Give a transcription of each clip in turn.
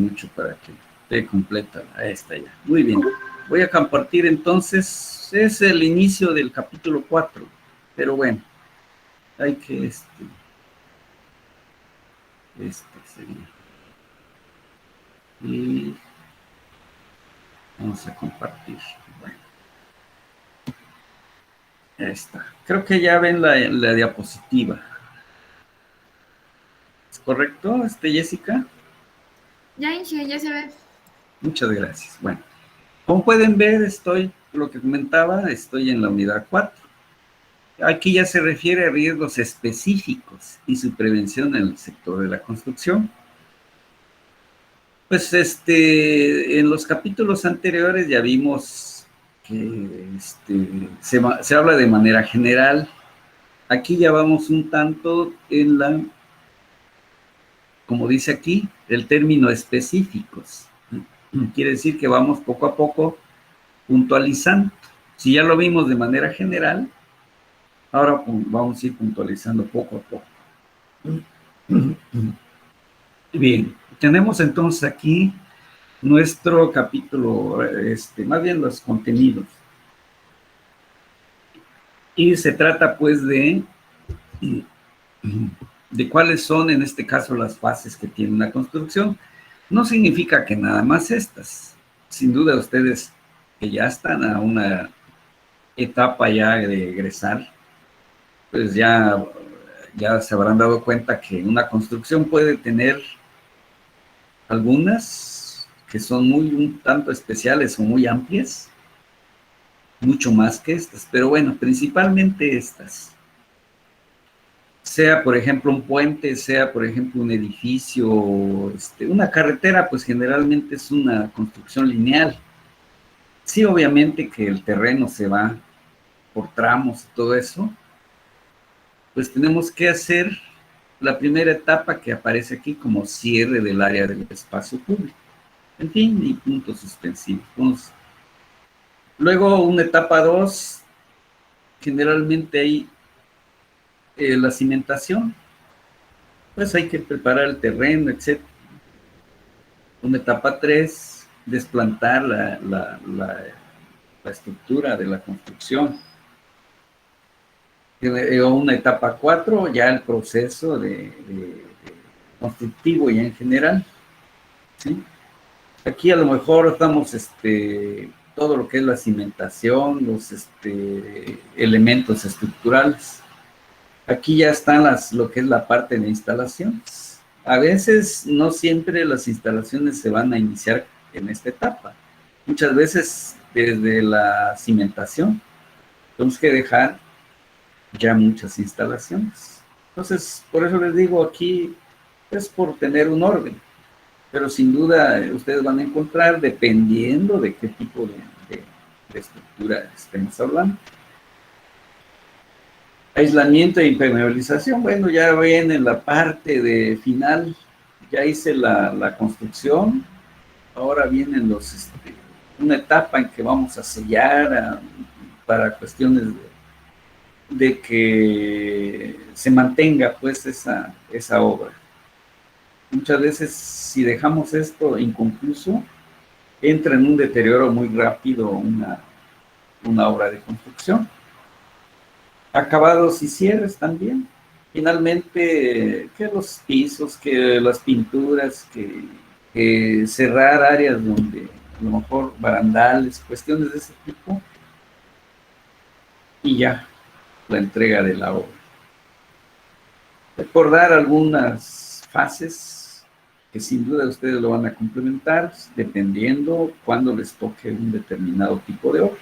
mucho para que esté completa. Ahí está ya. Muy bien. Voy a compartir entonces, es el inicio del capítulo 4, pero bueno, hay que este sería. Y vamos a compartir. Bueno, ahí está. Creo que ya ven la diapositiva. ¿Es correcto, Jessica? Ya, Inge, ya se ve. Muchas gracias. Bueno, como pueden ver, lo que comentaba, estoy en la unidad 4. Aquí ya se refiere a riesgos específicos y su prevención en el sector de la construcción. Pues en los capítulos anteriores ya vimos que se habla de manera general. Aquí ya vamos un tanto en como dice aquí, el término específicos. Quiere decir que vamos poco a poco puntualizando. Si ya lo vimos de manera general, ahora vamos a ir puntualizando poco a poco. Bien, tenemos entonces aquí nuestro capítulo, más bien los contenidos. Y se trata pues de cuáles son en este caso las fases que tiene una construcción. No significa que nada más estas. Sin duda ustedes que ya están a una etapa ya de egresar, pues ya se habrán dado cuenta que una construcción puede tener algunas que son un tanto especiales o muy amplias, mucho más que estas, pero bueno, principalmente estas. Sea, por ejemplo, un puente, sea, por ejemplo, un edificio, una carretera, pues generalmente es una construcción lineal. Sí, obviamente que el terreno se va por tramos y todo eso, pues tenemos que hacer la primera etapa que aparece aquí como cierre del área del espacio público. En fin, y puntos suspensivos. Luego, una etapa 2, generalmente hay la cimentación, pues hay que preparar el terreno, etc. Una etapa 3, desplantar la estructura de la construcción. Una etapa 4, ya el proceso de constructivo ya en general, ¿sí? Aquí a lo mejor estamos todo lo que es la cimentación, los elementos estructurales. Aquí ya están lo que es la parte de instalaciones. A veces no siempre las instalaciones se van a iniciar en esta etapa. Muchas veces desde la cimentación tenemos que dejar ya muchas instalaciones. Entonces, por eso les digo, aquí es por tener un orden, pero sin duda ustedes van a encontrar, dependiendo de qué tipo de estructura estemos hablando. Aislamiento e impermeabilización, bueno, ya ven en la parte de final, ya hice la construcción, ahora vienen una etapa en que vamos a sellar para cuestiones de que se mantenga pues esa obra. Muchas veces si dejamos esto inconcluso, entra en un deterioro muy rápido una obra de construcción. Acabados y cierres también. Finalmente, que los pisos, que las pinturas, que cerrar áreas donde a lo mejor barandales, cuestiones de ese tipo, y ya, la entrega de la obra. Recordar algunas fases que sin duda ustedes lo van a complementar dependiendo cuando les toque un determinado tipo de obra.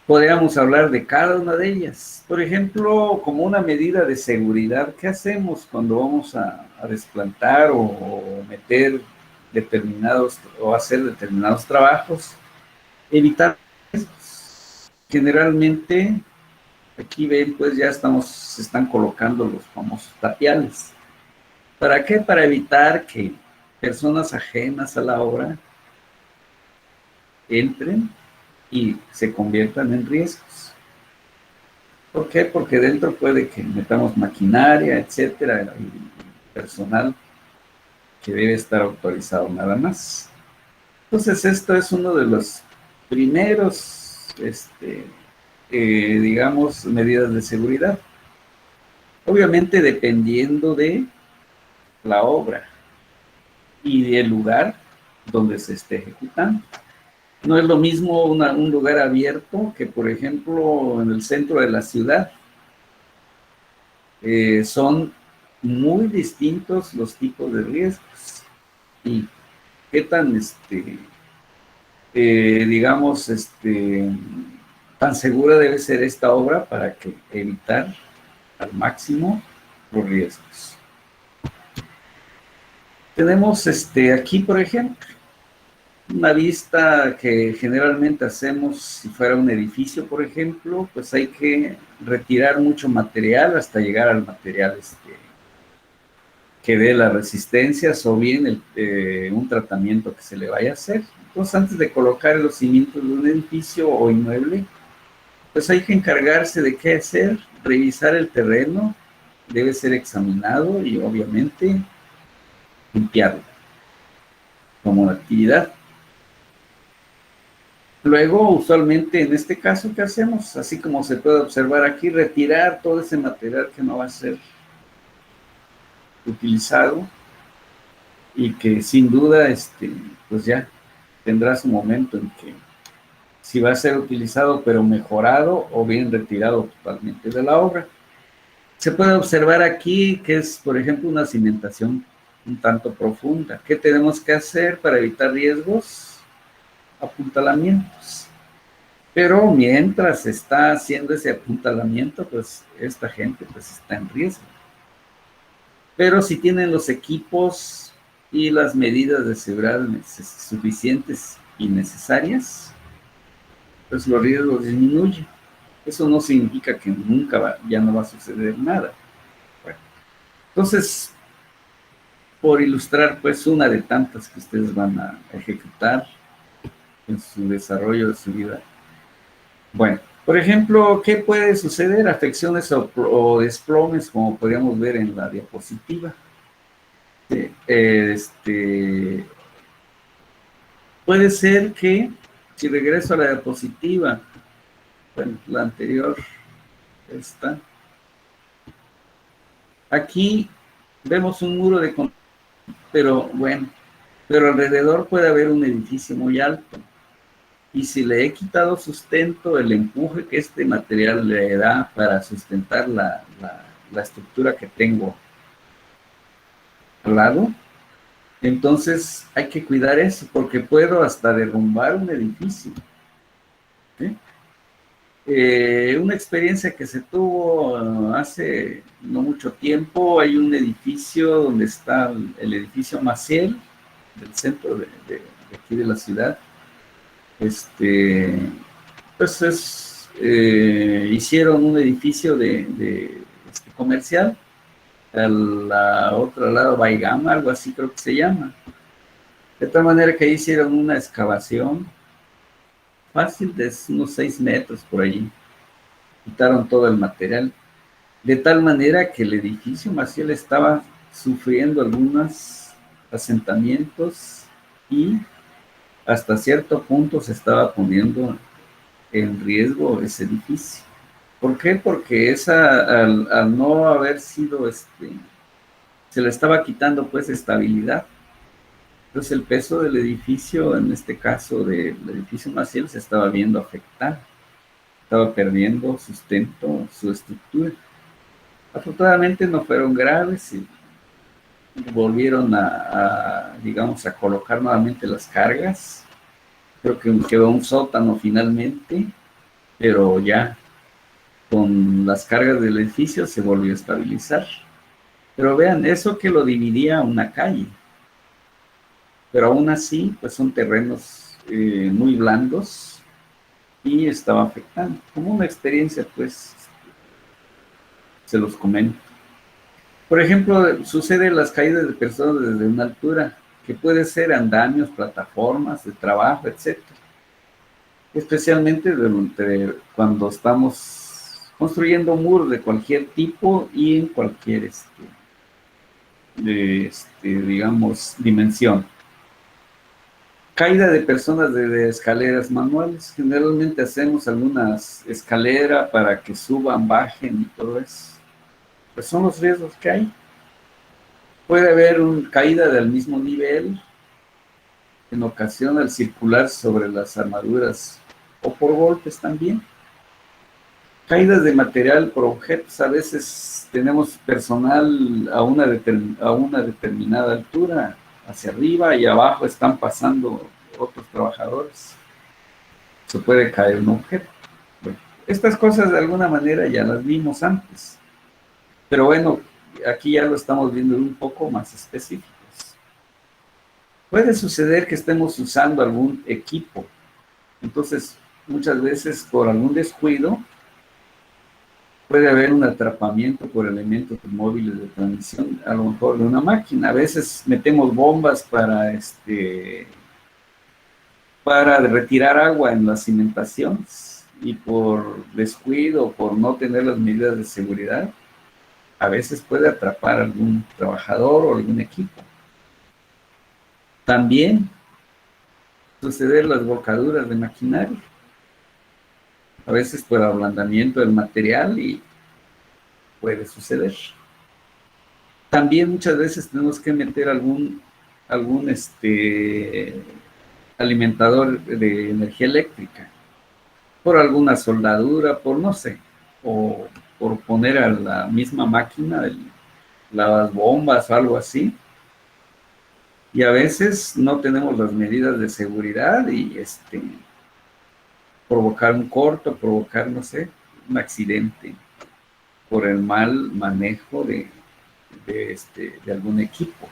Podríamos hablar de cada una de ellas. Por ejemplo, como una medida de seguridad, ¿qué hacemos cuando vamos a desplantar o meter o hacer determinados trabajos? Evitar riesgos. Generalmente, aquí ven, pues ya se están colocando los famosos tapiales. ¿Para qué? Para evitar que personas ajenas a la obra entren y se conviertan en riesgos. ¿Por qué? Porque dentro puede que metamos maquinaria, etcétera, y personal que debe estar autorizado nada más. Entonces, esto es uno de los primeros, digamos, medidas de seguridad. Obviamente dependiendo de la obra y del lugar donde se esté ejecutando. No es lo mismo un lugar abierto que, por ejemplo, en el centro de la ciudad. Son muy distintos los tipos de riesgos y qué tan, digamos, tan segura debe ser esta obra para que evitar al máximo los riesgos. Tenemos aquí, por ejemplo, una vista que generalmente hacemos si fuera un edificio, por ejemplo, pues hay que retirar mucho material hasta llegar al material que dé las resistencias o bien un tratamiento que se le vaya a hacer. Entonces, antes de colocar los cimientos de un edificio o inmueble, pues hay que encargarse de qué hacer, revisar el terreno, debe ser examinado y obviamente limpiarlo como actividad. Luego, usualmente en este caso, ¿qué hacemos? Así como se puede observar aquí, retirar todo ese material que no va a ser utilizado y que sin duda, pues ya tendrá su momento en que si va a ser utilizado pero mejorado o bien retirado totalmente de la obra. Se puede observar aquí que es, por ejemplo, una cimentación un tanto profunda. ¿Qué tenemos que hacer para evitar riesgos? Apuntalamientos. Pero mientras está haciendo ese apuntalamiento, pues esta gente pues está en riesgo. Pero si tienen los equipos y las medidas de seguridad suficientes y necesarias, pues los riesgos disminuyen. Eso no significa que nunca ya no va a suceder nada. Bueno, entonces, por ilustrar pues una de tantas que ustedes van a ejecutar en su desarrollo de su vida. Bueno, por ejemplo, ¿qué puede suceder? Afecciones o desplomes, como podríamos ver en la diapositiva. Puede ser que, si regreso a la diapositiva, bueno, la anterior está. Aquí vemos un muro de concreto, pero bueno, pero alrededor puede haber un edificio muy alto. Y si le he quitado sustento, el empuje que este material le da para sustentar la estructura que tengo al lado, entonces hay que cuidar eso, porque puedo hasta derrumbar un edificio. ¿Sí? Una experiencia que se tuvo hace no mucho tiempo, hay un edificio donde está el edificio Maciel, del centro de aquí de la ciudad. Pues hicieron un edificio comercial, al otro lado Baigama, algo así creo que se llama. De tal manera que hicieron una excavación fácil de unos 6 metros por allí. Quitaron todo el material. De tal manera que el edificio Maciel estaba sufriendo algunos asentamientos y hasta cierto punto se estaba poniendo en riesgo ese edificio. ¿Por qué? Porque al no haber sido, se le estaba quitando pues estabilidad. Entonces el peso del edificio, en este caso del edificio Maciel, se estaba viendo afectado. Estaba perdiendo sustento, su estructura. Afortunadamente no fueron graves y volvieron digamos, a colocar nuevamente las cargas. Creo que quedó un sótano finalmente, pero ya con las cargas del edificio se volvió a estabilizar. Pero vean, eso que lo dividía una calle. Pero aún así, pues son terrenos muy blandos y estaba afectando. Como una experiencia, pues, se los comento. Por ejemplo, suceden las caídas de personas desde una altura, que puede ser andamios, plataformas de trabajo, etc. Especialmente cuando estamos construyendo muros de cualquier tipo y en cualquier digamos, dimensión. Caída de personas de escaleras manuales. Generalmente hacemos algunas escaleras para que suban, bajen y todo eso. Pues son los riesgos que hay. Puede haber una caída del mismo nivel en ocasión al circular sobre las armaduras o por golpes también. Caídas de material por objetos. A veces tenemos personal a una determinada altura, hacia arriba, y abajo están pasando otros trabajadores. Se puede caer un objeto. Bueno, estas cosas de alguna manera ya las vimos antes. Pero bueno, aquí ya lo estamos viendo un poco más específicos. Puede suceder que estemos usando algún equipo. Entonces, muchas veces por algún descuido, puede haber un atrapamiento por elementos móviles de transmisión, a lo mejor de una máquina. A veces metemos bombas para retirar agua en las cimentaciones y por descuido, por no tener las medidas de seguridad, a veces puede atrapar a algún trabajador o algún equipo. También suceder las volcaduras de maquinaria, a veces por ablandamiento del material, y puede suceder. También muchas veces tenemos que meter algún alimentador de energía eléctrica, por alguna soldadura, por no sé, o por poner a la misma máquina las bombas o algo así. Y a veces no tenemos las medidas de seguridad y provocar un corto, provocar, no sé, un accidente por el mal manejo de algún equipo.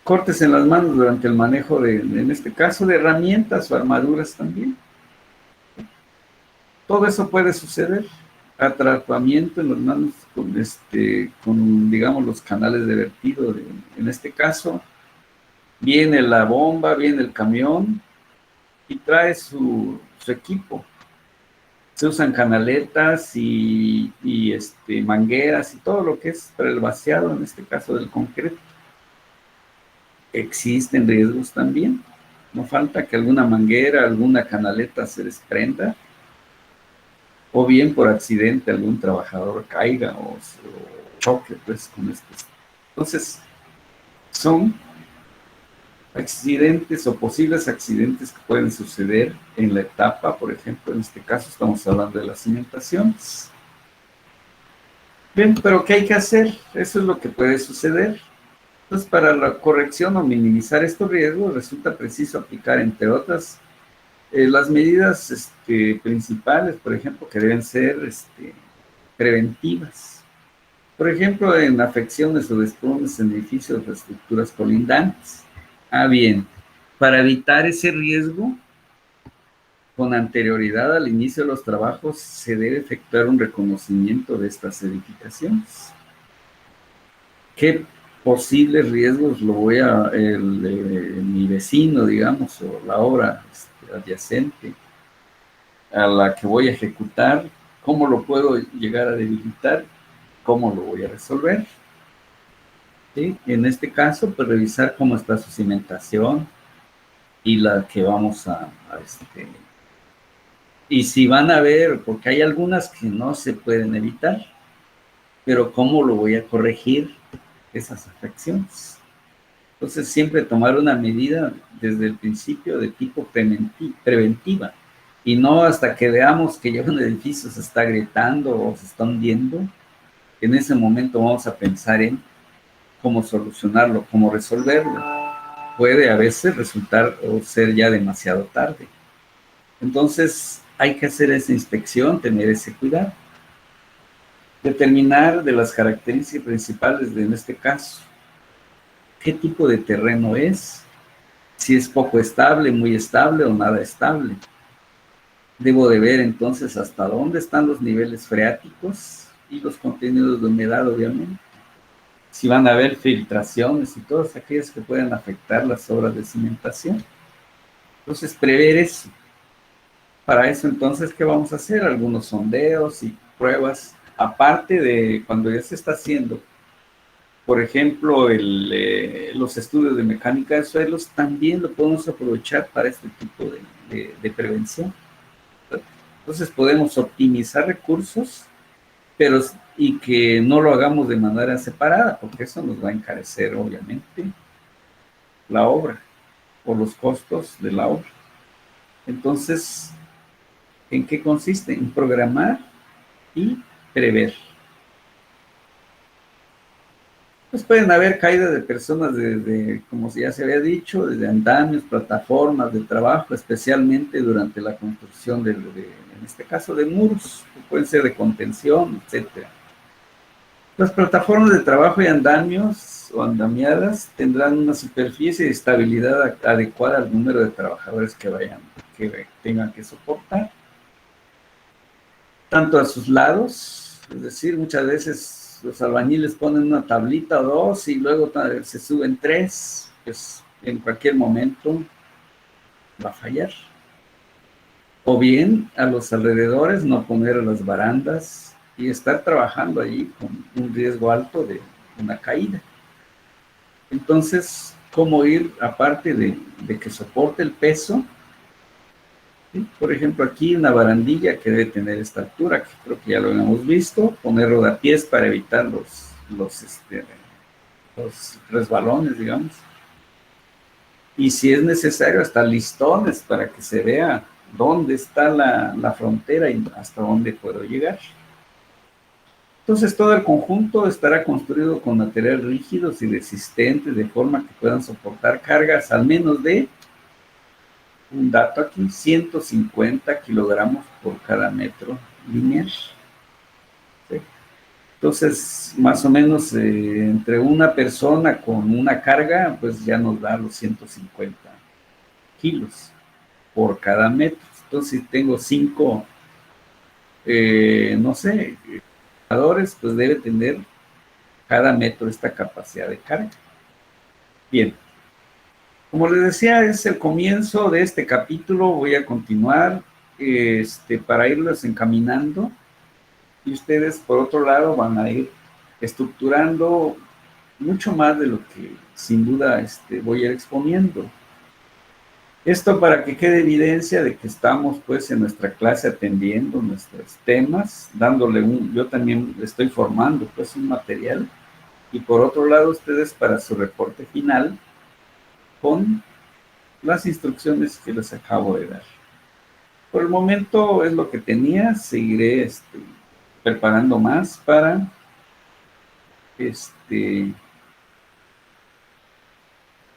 Cortes en las manos durante el manejo en este caso, de herramientas o armaduras también. Todo eso puede suceder. Atrapamiento en las manos con digamos, los canales de vertido. En este caso, viene la bomba, viene el camión y trae su equipo. Se usan canaletas y mangueras y todo lo que es para el vaciado, en este caso del concreto. Existen riesgos también. No falta que alguna manguera, alguna canaleta se desprenda, o bien por accidente algún trabajador caiga o choque pues con estos. Entonces, son accidentes o posibles accidentes que pueden suceder en la etapa, por ejemplo, en este caso estamos hablando de las cimentaciones. Bien, pero ¿qué hay que hacer? Eso es lo que puede suceder. Entonces, para la corrección o minimizar estos riesgos, resulta preciso aplicar, entre otras, las medidas principales, por ejemplo, que deben ser preventivas. Por ejemplo, en afecciones o desplomes en edificios o estructuras colindantes. Bien, para evitar ese riesgo, con anterioridad al inicio de los trabajos, se debe efectuar un reconocimiento de estas edificaciones. ¿Qué posibles riesgos mi vecino, digamos, o la obra adyacente a la que voy a ejecutar, cómo lo puedo llegar a debilitar, cómo lo voy a resolver? ¿Sí? En este caso, pues revisar cómo está su cimentación y la que vamos y si van a ver, porque hay algunas que no se pueden evitar, pero cómo lo voy a corregir esas afecciones. Entonces, siempre tomar una medida desde el principio de tipo preventiva, y no hasta que veamos que ya un edificio se está agrietando o se está hundiendo. En ese momento vamos a pensar en cómo solucionarlo, cómo resolverlo. Puede a veces resultar o ser ya demasiado tarde. Entonces, hay que hacer esa inspección, tener ese cuidado. Determinar de las características principales en este caso. ¿Qué tipo de terreno es? Si es poco estable, muy estable o nada estable. Debo de ver entonces hasta dónde están los niveles freáticos y los contenidos de humedad, obviamente. Si van a haber filtraciones y todas aquellas que puedan afectar las obras de cimentación. Entonces, prever eso. Para eso, entonces, ¿qué vamos a hacer? Algunos sondeos y pruebas, aparte de cuando ya se está haciendo Por ejemplo, los estudios de mecánica de suelos también lo podemos aprovechar para este tipo de prevención. Entonces podemos optimizar recursos, pero y que no lo hagamos de manera separada, porque eso nos va a encarecer, obviamente, la obra o los costos de la obra. Entonces, ¿en qué consiste? En programar y prever. Pues pueden haber caídas de personas como ya se había dicho, desde andamios, plataformas de trabajo, especialmente durante la construcción en este caso, de muros, que pueden ser de contención, etcétera. Las plataformas de trabajo y andamios o andamiadas tendrán una superficie de estabilidad adecuada al número de trabajadores que tengan que soportar, tanto a sus lados, es decir, muchas veces los albañiles ponen una tablita o dos y luego se suben tres, pues en cualquier momento va a fallar. O bien a los alrededores no poner las barandas y estar trabajando allí con un riesgo alto de una caída. Entonces, ¿cómo ir aparte de que soporte el peso? ¿Sí? Por ejemplo, aquí una barandilla que debe tener esta altura, que creo que ya lo hemos visto, poner rodapiés para evitar los resbalones, digamos. Y si es necesario, hasta listones para que se vea dónde está la frontera y hasta dónde puedo llegar. Entonces, todo el conjunto estará construido con materiales rígidos y resistentes, de forma que puedan soportar cargas al menos de, un dato aquí, 150 kilogramos por cada metro lineal. ¿Sí? Entonces, más o menos entre una persona con una carga, pues ya nos da los 150 kilos por cada metro. Entonces, si tengo 5, no sé, pues debe tener cada metro esta capacidad de carga. Bien, como les decía, es el comienzo de este capítulo. Voy a continuar para irlos encaminando y ustedes, por otro lado, van a ir estructurando mucho más de lo que sin duda voy a ir exponiendo. Esto para que quede evidencia de que estamos pues en nuestra clase atendiendo nuestros temas, dándole yo también estoy formando pues un material, y por otro lado ustedes para su reporte final con las instrucciones que les acabo de dar. Por el momento es lo que tenía, seguiré preparando más para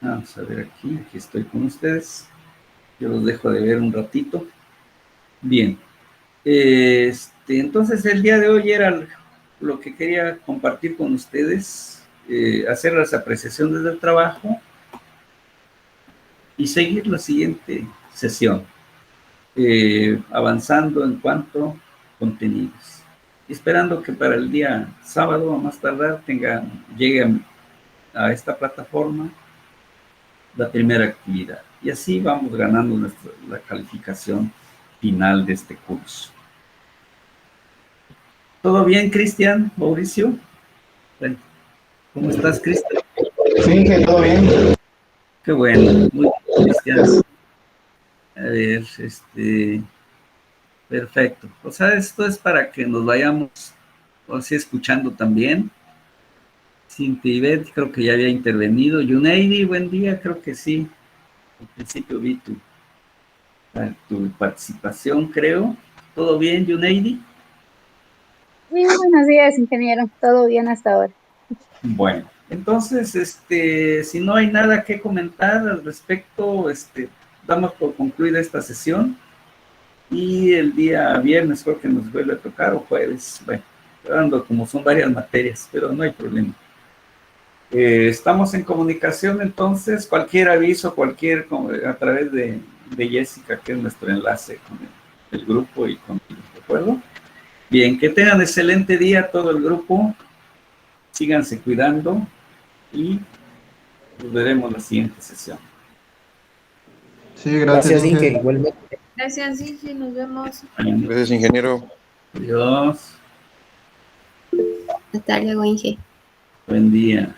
vamos a ver aquí estoy con ustedes. Yo los dejo de ver un ratito. Bien. Entonces el día de hoy era lo que quería compartir con ustedes, hacer las apreciaciones del trabajo y seguir la siguiente sesión, avanzando en cuanto a contenidos. Esperando que para el día sábado, a más tardar, lleguen a esta plataforma la primera actividad. Y así vamos ganando la calificación final de este curso. ¿Todo bien, Cristian, Mauricio? ¿Cómo estás, Cristian? Sí, que todo bien. Qué bueno, muy bien, Cristian. A ver, perfecto. O sea, esto es para que nos vayamos así escuchando también. Cintia Ivette, creo que ya había intervenido. Yuneidi, buen día, creo que sí. Al principio vi tu participación, creo. ¿Todo bien, Yuneidi? Sí, buenos días, ingeniero. Todo bien hasta ahora. Bueno, entonces, si no hay nada que comentar al respecto, damos por concluida esta sesión. Y el día viernes creo que nos vuelve a tocar, o jueves, bueno, como son varias materias, pero no hay problema. Estamos en comunicación, entonces, cualquier aviso, a través de Jessica, que es nuestro enlace con el grupo y con ¿de acuerdo? Bien, que tengan excelente día todo el grupo, síganse cuidando y nos veremos en la siguiente sesión. Sí, gracias, Inge. igualmente. Gracias, Inge, nos vemos. Gracias, ingeniero. Adiós. Hasta luego, Inge. Buen día.